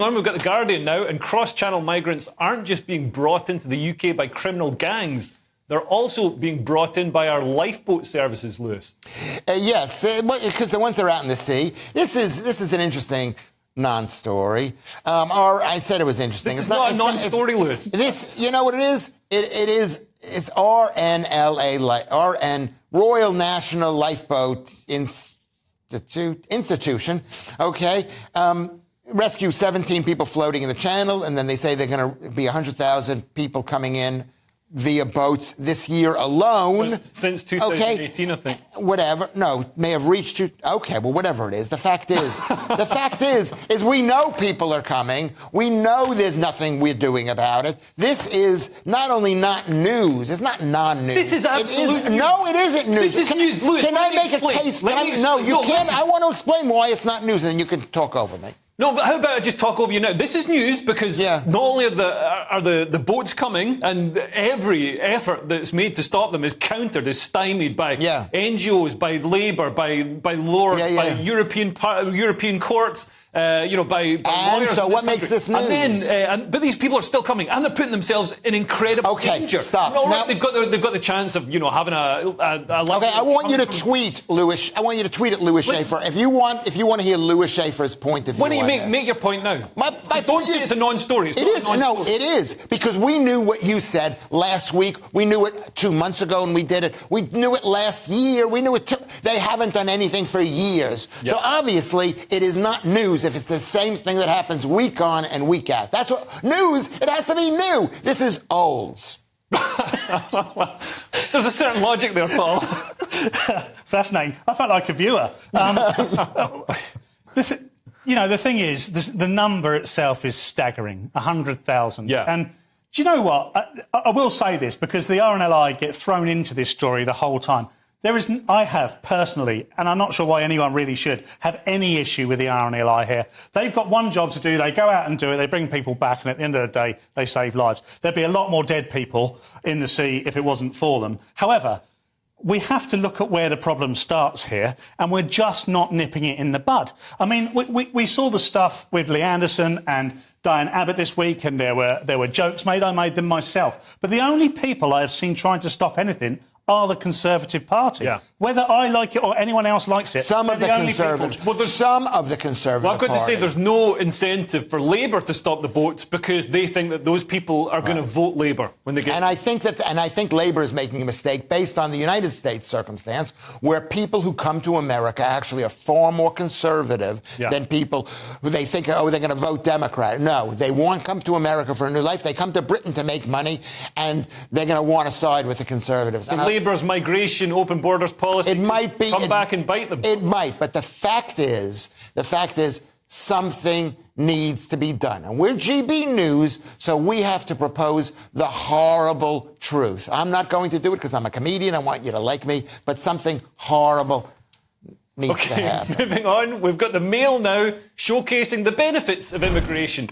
on, we've got The Guardian now, and cross-channel migrants aren't just being brought into the UK by criminal gangs. They're also being brought in by our lifeboat services, Lewis. Yes, because the ones that are out in the sea. This is an interesting non-story. Or I said it was interesting. This is not a non-story, Lewis. This, you know what it is? It's RNLI, Royal National Lifeboat Institution. Okay. Rescue 17 people floating in the channel, and then they say they're going to be 100,000 people coming in via boats this year alone. Since 2018, okay. I think. Whatever. No, may have reached you. Okay, well, whatever it is. The fact is we know people are coming. We know there's nothing we're doing about it. This is not only not news, it's not non-news. This is absolute news. No, it isn't news. This is news. Lewis, can I make a case? No, you can't. Listen. I want to explain why it's not news, and then you can talk over me. No, but how about I just talk over you now? This is news because not only are the boats coming, and every effort that's made to stop them is countered, is stymied by NGOs, by Labour, by Lords, by European courts, by lawyers. So what makes this news? And then, but these people are still coming, and they're putting themselves in incredible danger. Stop. All right, they've got the chance of having a okay, I want you to tweet Lewis. I want you to tweet at Lewis Schaefer if you want to hear Lewis Schaefer's point of view. Why don't you make your point now? Don't say it's a non-story. It is. No, it is, because we knew what you said last week. We knew it 2 months ago, and we did it. We knew it last year. We knew it. They haven't done anything for years. Yep. So obviously, it is not news if it's the same thing that happens week on and week out. That's what news. It has to be new. This is olds. There's a certain logic there, Paul. Fascinating. I felt like a viewer. The thing is, the number itself is staggering, 100,000. Yeah. And do you know what? I will say this, because the RNLI get thrown into this story the whole time. I have personally, and I'm not sure why anyone really should, have any issue with the RNLI here. They've got one job to do. They go out and do it. They bring people back, and at the end of the day, they save lives. There'd be a lot more dead people in the sea if it wasn't for them. However, we have to look at where the problem starts here, and we're just not nipping it in the bud. I mean, we saw the stuff with Lee Anderson and Diane Abbott this week, and there were jokes made. I made them myself. But the only people I have seen trying to stop anything are the Conservative Party. Yeah. Whether I like it or anyone else likes it. Some of the Conservative Party. Well, I've got to say there's no incentive for Labour to stop the boats, because they think that those people are going to vote Labour when they get. And I think Labour is making a mistake based on the United States circumstance, where people who come to America actually are far more conservative than people who they think, they're going to vote Democrat. No, they won't come to America for a new life. They come to Britain to make money, and they're going to want to side with the Conservatives. So Labour's migration, open borders policy come back and bite them. It might, but the fact is something needs to be done. And we're GB News, so we have to propose the horrible truth. I'm not going to do it because I'm a comedian. I want you to like me, but something horrible needs to happen. Moving on, we've got the Mail now showcasing the benefits of immigration.